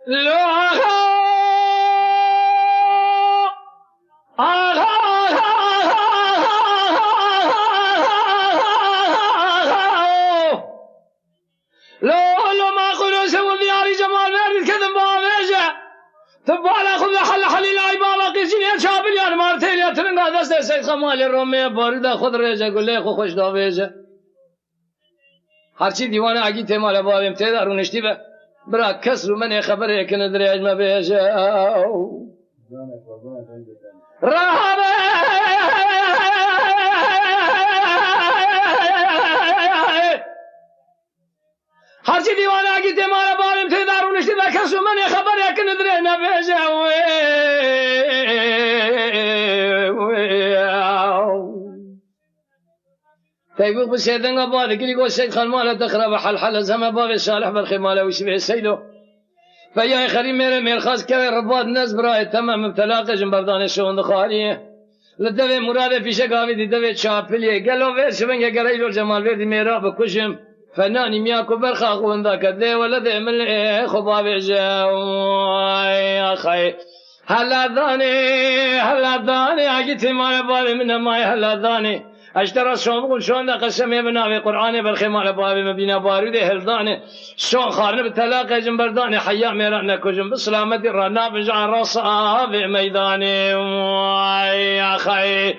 لو آقا لو ما قلوس والدياري جمال بيرد كذب بابيجة تبالا خذ حل حليل اي بابا قيسين يا شابل يا مارتين يا ترنغا دست سيد خمال الرومية بارده خود ريجة قل لي خو خوش دابيجة هرچی دیوانه اگی تیمال بابیم تیدا رونشتی به برا کس رو من خبر یکن دریاج ما بیجه رهبه هرچی دیوانه اگی تیمال بابیم تیدا رونشتی به کس رو من خبر یکن دریاج ما بیجه تيبوق بسيدنا بابا كل يقول سيد خلمالة تخرب حل زما بابا صالح بالخمالة ويسبه سيدو فيا خريم مير خاص كوي رباط الناس براي تمام مبتلاقه جنبردان شون خاليه لدوي مراد في شقاوي دي دوي شابليه قالوا وير شبنجا قريلو جمال ويردي ميرا بكشم فناني مياكو برخا قوان ذاك دي ولا دي من خبابي جاو يا خي هلا داني اجيتي ما بالي من ماي هلا داني اشترى شون شون قسم بناوي قرآن بالخمال بابي مبينا بارود هلداني شون خارن بتلاقي جنبرداني حيا ميرانا كجن بسلامتي رانا بجع راسها بميداني يا خي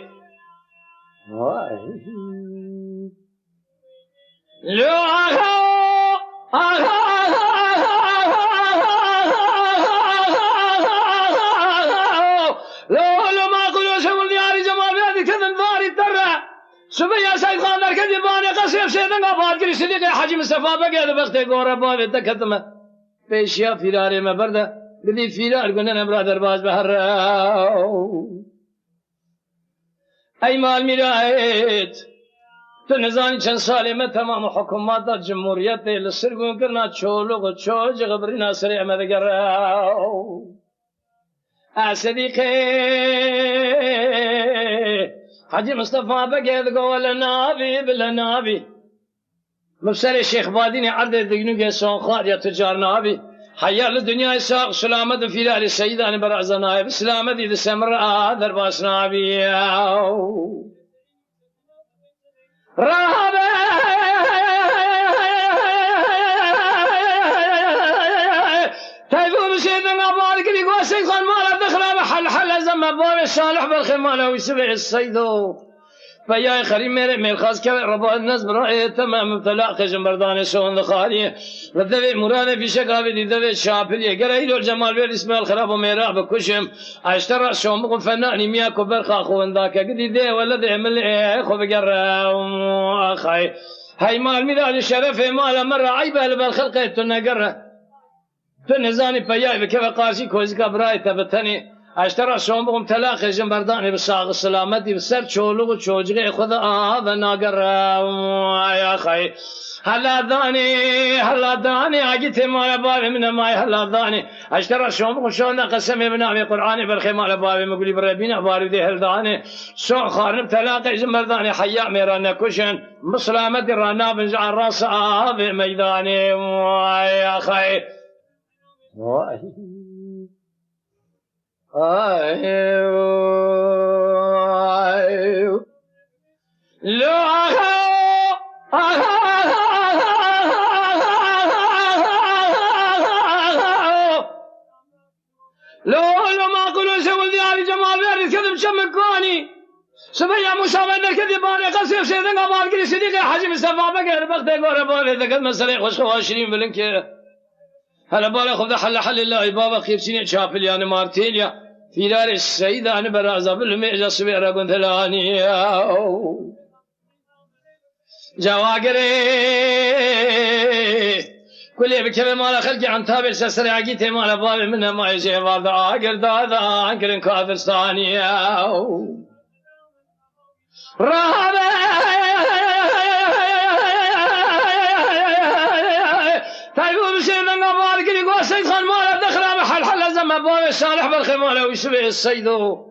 لو ما قلوا شغل دياري جمال بيدي كذن ضاري ترى سبيا سيد خان در كذي باني قصير سيدن قباد كري صديق حاجي مصطفى بقى بختي غورا بابي تكتمه بيشيا فيراري ما برده بدي فيرار قلنا برادر باز بحر اي مال ميرايت تو نزاني چند سالي ما تمام حكومات الجمهورية للسرقون كرنا تشولوغ تشوج غبرنا سريع ما ذكر صديقي حاجي مصطفى بقيت قول نابي بلا نابي مبسر الشيخ باديني عرض دقنوك يسون خاد يا تجار نابي حيال الدنيا يساق سلامة في لالي السيدان برعز نايب سلامة دي سمراء درباس نابي رهبة تايفون سيدنا بارك لي قوى سيد خان مالا دخلا حل زمان بابي صالح بالخمالة ويسبع السيدو فيا خريم مير خاص كوي ربا الناس برأي تمام مبتلاق جنبردان شون خاليه لدوي مراد في شقاوي دي دوي شابليه قرأيلو الجمال بير اسمه الخراب وميراع بكشم اشترى شون بقم فناني مياكو برخا خوان ذاك قدي دي ولا دي عمل ايه خو بقرا اخي هاي مال ميلاد الشرف مال مرة عيبه بالخلقه تنقره تنزاني فيا بكيف قاسي كوزكا براي تبتني اشترى شون بقم تلاقي جنبرداني بالساق السلامتي بسر شولوغ وشوجغي خذ هذا ناقر يا خي هلا داني اجيت ما بابي من ماي هلا داني اشترى شون بقم شون قسمي بنامي قراني بالخمال بابي مقولي بربينا باردي هلداني شون خارن تلاقي جنبرداني حيا ميرانا كشن بسلامتي رانا بنجع راس بميداني يا خي لو ما قلوا سوى دياري جمال بيرد كذب شمكاني سبيا مسابقة كذب باني قصير سيدنا بارك لي صديقي حاجي مصطفى بقى بختي غور بابي ذكر مسألة خوش 20 بلنك هلا بالي خذ حل الله بابا خيب سنين شافل يعني مارتيليا في دار السيدة أنا برازة بالمئجة صبيرة كنت لاني جواقري كل بكبه مال خلقي عن تابع سسري عقيتي مال بابي منها ما يجي بابا عاقر دادا عنكر كافرستاني رهبه سيد خان مالا دخلا حل زمان بابي صالح بالخمالة ويسبع السيدو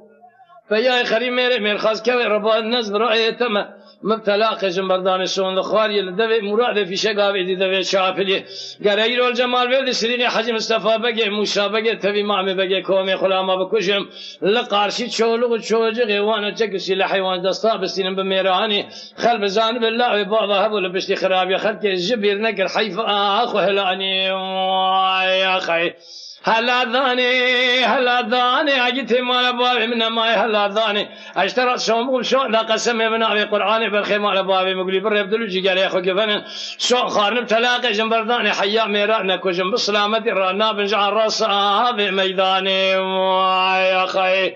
فيا خريم مير خاص كوي ربا الناس برأي تما مبتلا قشم بردان شون خاري لدوي مراد في شقاوي دي دوي شافلي غير الجمال بيد سريني حجم مصطفى بقى موسى بقى تبي مامي بقى كومي خلاما بكشم لقارشي شولو شوجي وانا تكسي لحيوان دستا بسين بميراني خل بزان بالله بابا هبو لبشتي خراب يا خلك الجبير نقر حيف اخو هلاني يا اخي هلا ذاني اجيت مال بابي من ماي هلا ذاني اشترى شوم شو لا قسم ابن ابي قراني بالخيم على بابي مقلي بر يبدلو قال يا اخو كفن شو خارن تلاقي جنبر ذاني حيا ميرانا كجم بسلامه رانا بنجع راس هذا ميداني يا اخي